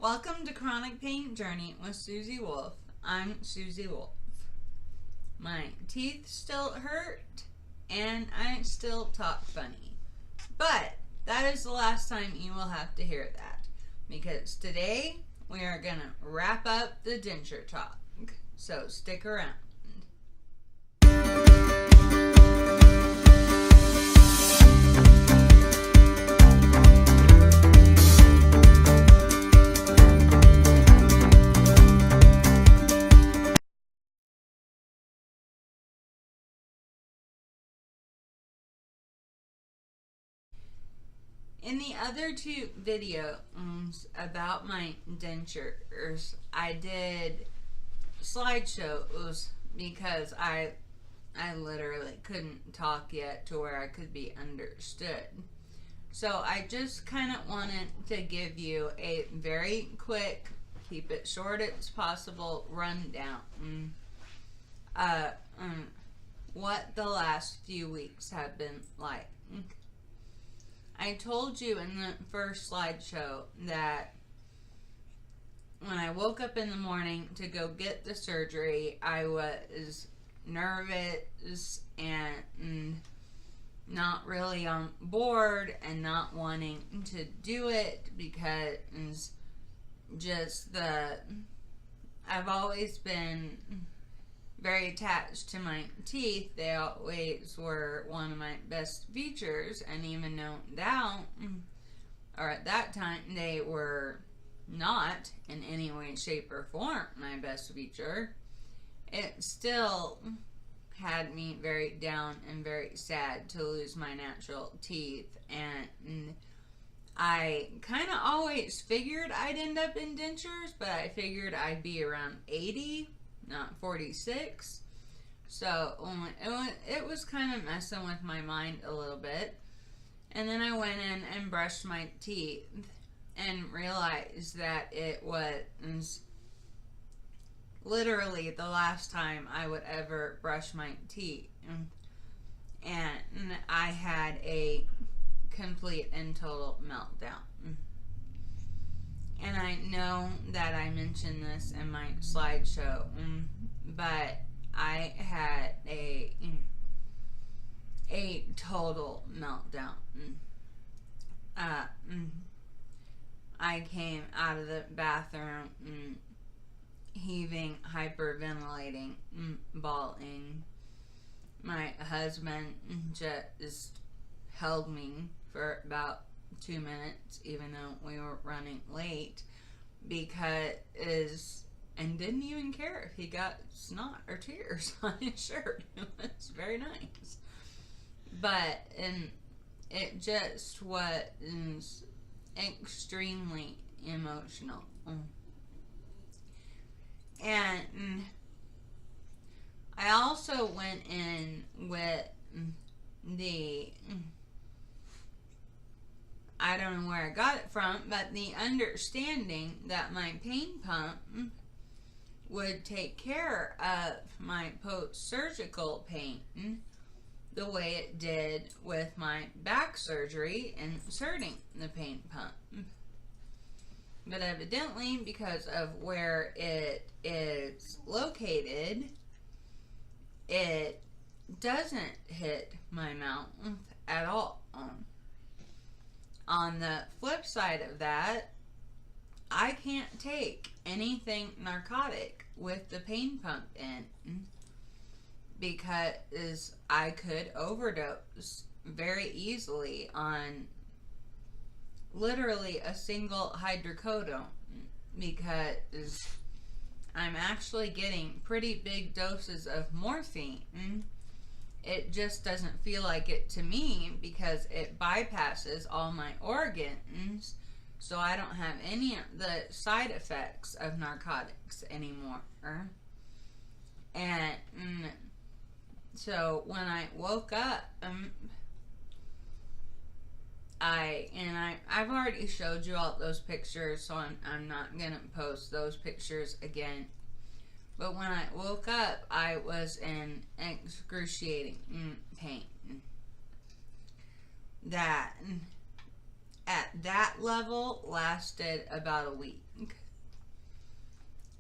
Welcome to Chronic Pain Journey with Susie Wolf. I'm Susie Wolf. My teeth still hurt and I still talk funny. But that is the last time you will have to hear that, because today we are going to wrap up the denture talk. So stick around. In the other two videos about my dentures, I did slideshows because I literally couldn't talk yet to where I could be understood. So I just kind of wanted to give you a very quick, keep it short as possible, rundown what the last few weeks have been like. I told you in the first slideshow that when I woke up in the morning to go get the surgery, I was nervous and not really on board and not wanting to do it because I've always been very attached to my teeth. They always were one of my best features, and even no doubt, or at that time, they were not in any way, shape, or form my best feature. It still had me very down and very sad to lose my natural teeth, and I kind of always figured I'd end up in dentures, but I figured I'd be around 80, not 46. So it was kind of messing with my mind a little bit. And then I went in and brushed my teeth and realized that it was literally the last time I would ever brush my teeth. And I had a complete and total meltdown. And I know that I mentioned this in my slideshow, but I had a total meltdown. I came out of the bathroom heaving, hyperventilating, bawling. My husband just held me for about 2 minutes, even though we were running late, and didn't even care if he got snot or tears on his shirt. It was very nice. But it just was extremely emotional. And I also went in with I don't know where I got it from, but the understanding that my pain pump would take care of my post-surgical pain the way it did with my back surgery inserting the pain pump. But evidently, because of where it is located, it doesn't hit my mouth at all. On the flip side of that, I can't take anything narcotic with the pain pump in because I could overdose very easily on literally a single hydrocodone, because I'm actually getting pretty big doses of morphine. It just doesn't feel like it to me because it bypasses all my organs, so I don't have any of the side effects of narcotics anymore. And so when I woke up, I've already showed you all those pictures, so I'm not gonna post those pictures again. But when I woke up, I was in excruciating pain. That at that level lasted about a week.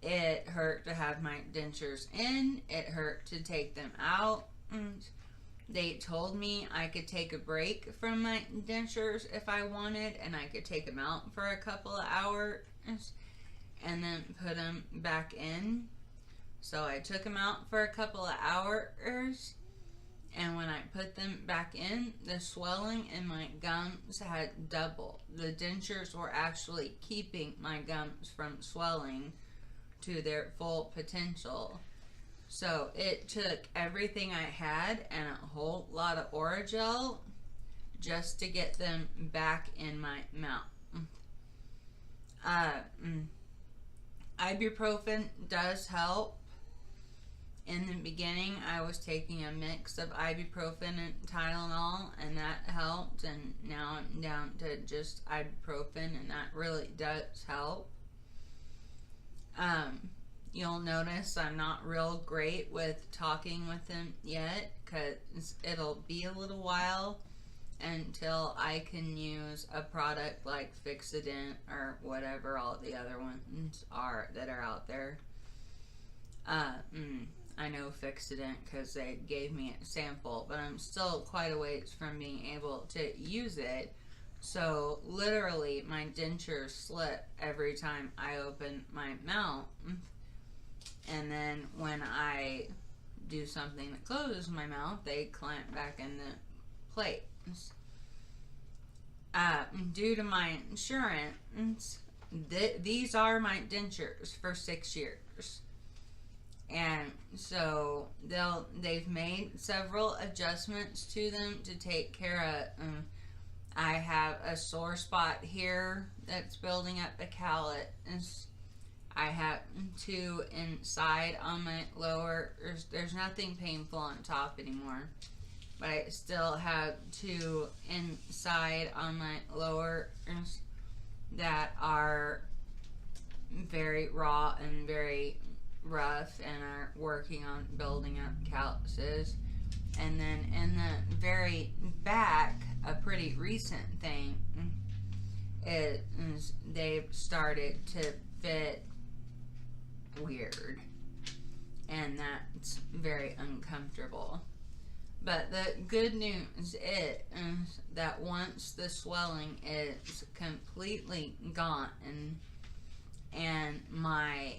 It hurt to have my dentures in. It hurt to take them out. They told me I could take a break from my dentures if I wanted, and I could take them out for a couple of hours and then put them back in. So I took them out for a couple of hours, and when I put them back in, the swelling in my gums had doubled. The dentures were actually keeping my gums from swelling to their full potential. So it took everything I had and a whole lot of Orajel just to get them back in my mouth. Ibuprofen does help. In the beginning, I was taking a mix of ibuprofen and Tylenol, and that helped. And now I'm down to just ibuprofen, and that really does help. You'll notice I'm not real great with talking with him yet, because it'll be a little while until I can use a product like Fixodent or whatever all the other ones are that are out there. I know Fixodent because they gave me a sample, but I'm still quite a ways from being able to use it. So literally my dentures slip every time I open my mouth, and then when I do something that closes my mouth, they clamp back in the place. Due to my insurance, these are my dentures for 6 years. And so they've made several adjustments to them to take care of. I have a sore spot here that's building up a callus. I have 2 inside on my lower. There's nothing painful on top anymore, but I still have 2 inside on my lower that are very raw and very rough and are working on building up calluses. And then in the very back, a pretty recent thing is they've started to fit weird, and that's very uncomfortable. But the good news is that once the swelling is completely gone and my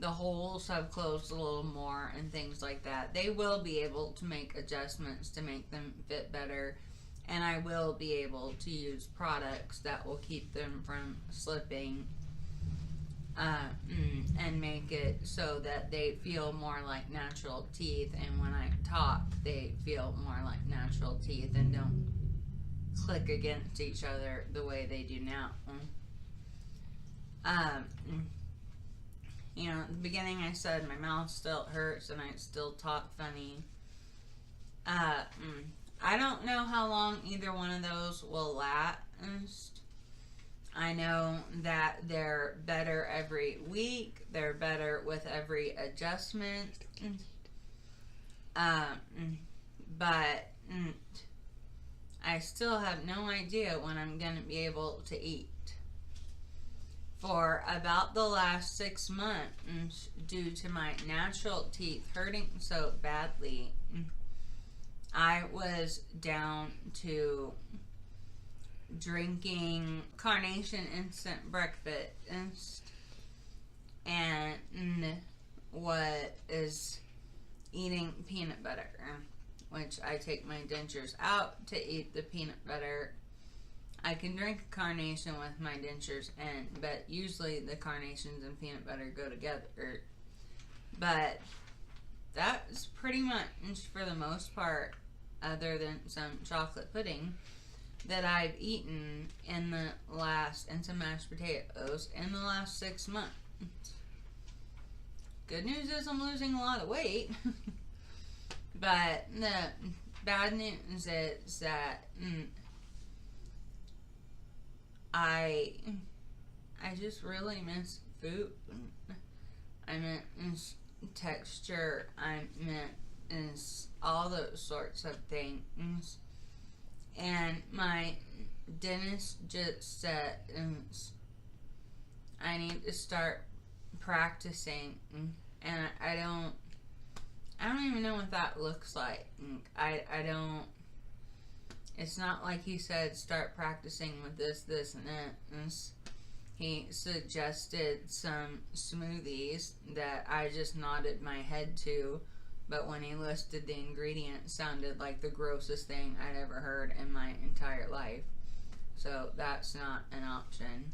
the holes have closed a little more and things like that, they will be able to make adjustments to make them fit better, and I will be able to use products that will keep them from slipping, and make it so that they feel more like natural teeth, and when I talk they feel more like natural teeth and don't click against each other the way they do now. You know, at the beginning I said my mouth still hurts and I still talk funny. I don't know how long either one of those will last. I know that they're better every week. They're better with every adjustment. But I still have no idea when I'm going to be able to eat. For about the last 6 months, due to my natural teeth hurting so badly, I was down to drinking Carnation instant breakfast and what is eating peanut butter, which I take my dentures out to eat the peanut butter. I can drink a Carnation with my dentures in, but usually the Carnations and peanut butter go together. But that's pretty much, for the most part, other than some chocolate pudding, that I've eaten in the last, and some mashed potatoes, in the last 6 months. Good news is I'm losing a lot of weight. But the bad news is that I just really miss food. I miss texture. I miss all those sorts of things. And my dentist just said I need to start practicing, and I don't even know what that looks like. I don't. It's not like he said start practicing with this, and that. He suggested some smoothies that I just nodded my head to, but when he listed the ingredients, sounded like the grossest thing I'd ever heard in my entire life. So that's not an option.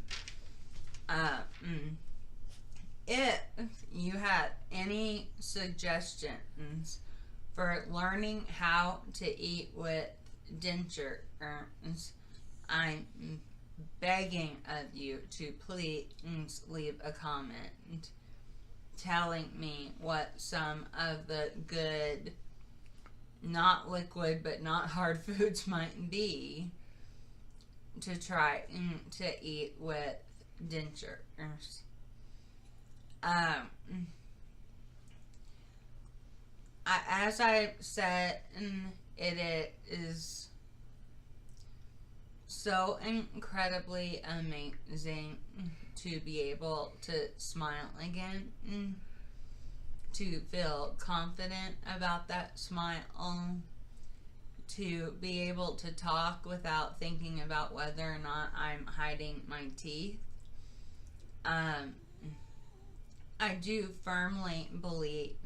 If you had any suggestions for learning how to eat with dentures, I'm begging of you to please leave a comment telling me what some of the good, not liquid but not hard foods might be to try to eat with dentures. As I said, it is so incredibly amazing to be able to smile again, to feel confident about that smile, to be able to talk without thinking about whether or not I'm hiding my teeth. I do firmly believe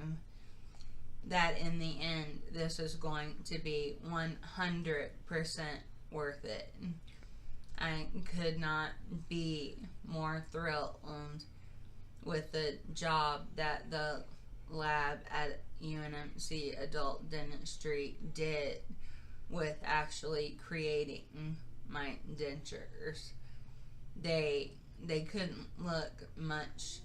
that in the end this is going to be 100% worth it. I could not be more thrilled with the job that the lab at UNMC Adult Dentistry did with actually creating my dentures. They couldn't look much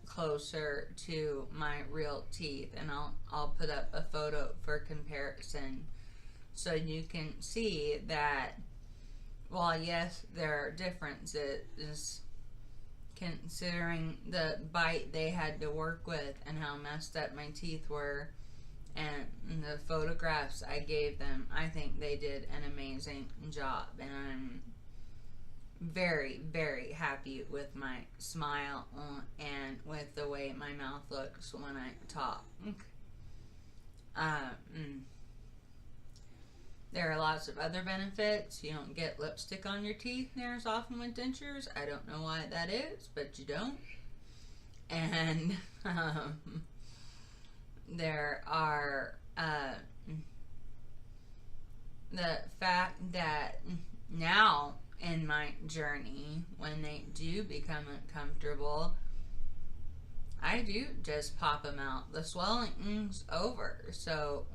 closer to my real teeth, and I'll put up a photo for comparison so you can see that while yes there are differences considering the bite they had to work with and how messed up my teeth were and the photographs I gave them, I think they did an amazing job, and I'm very, very happy with my smile and with the way my mouth looks when I talk. There are lots of other benefits. You don't get lipstick on your teeth near as often with dentures. I don't know why that is, but you don't. And there are the fact that now in my journey, when they do become uncomfortable, I do just pop them out. The swelling's over. So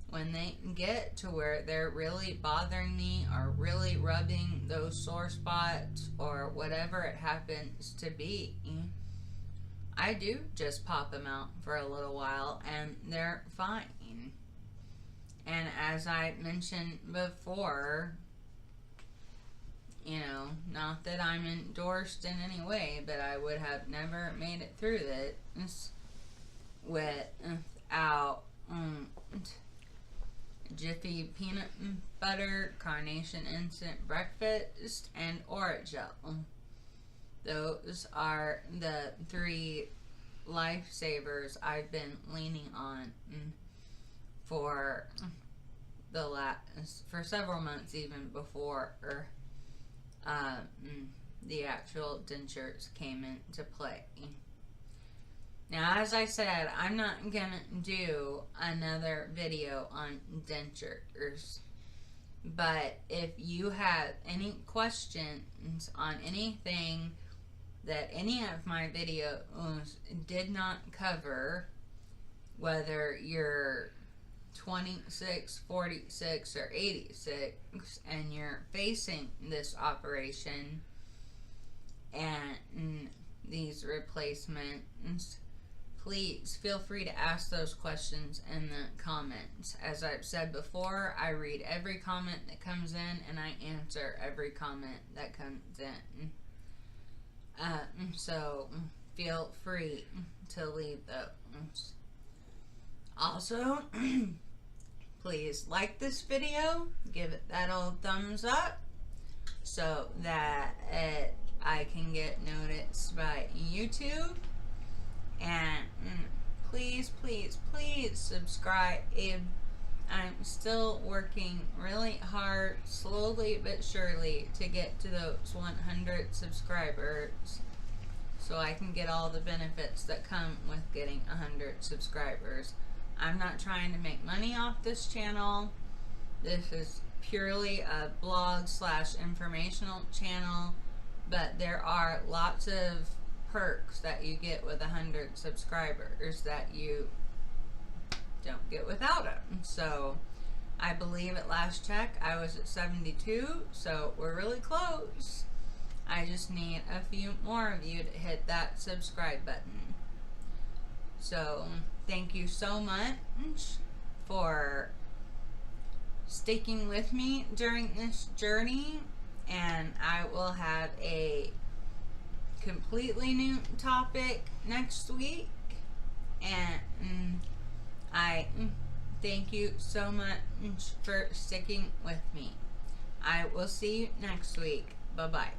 when they get to where they're really bothering me or really rubbing those sore spots or whatever it happens to be, I do just pop them out for a little while and they're fine. And as I mentioned before, you know, not that I'm endorsed in any way, but I would have never made it through this without Jiffy peanut butter, Carnation instant breakfast, and Orajel. Those are the 3 lifesavers I've been leaning on for for several months, even before the actual dentures came into play. Now, as I said, I'm not gonna do another video on dentures, but if you have any questions on anything that any of my videos did not cover, whether you're 26, 46, or 86 and you're facing this operation and these replacements, please feel free to ask those questions in the comments. As I've said before, I read every comment that comes in and I answer every comment that comes in. So feel free to leave those. Also, please like this video, give it that old thumbs up so that I can get noticed by YouTube. And please, please, please subscribe. I'm still working really hard, slowly but surely, to get to those 100 subscribers so I can get all the benefits that come with getting 100 subscribers. I'm not trying to make money off this channel. This is purely a blog / informational channel, but there are lots of perks that you get with 100 subscribers that you don't get without them. So I believe at last check I was at 72, so we're really close. I just need a few more of you to hit that subscribe button. So thank you so much for sticking with me during this journey, and I will have a completely new topic next week, and I thank you so much for sticking with me. I will see you next week. Bye-bye.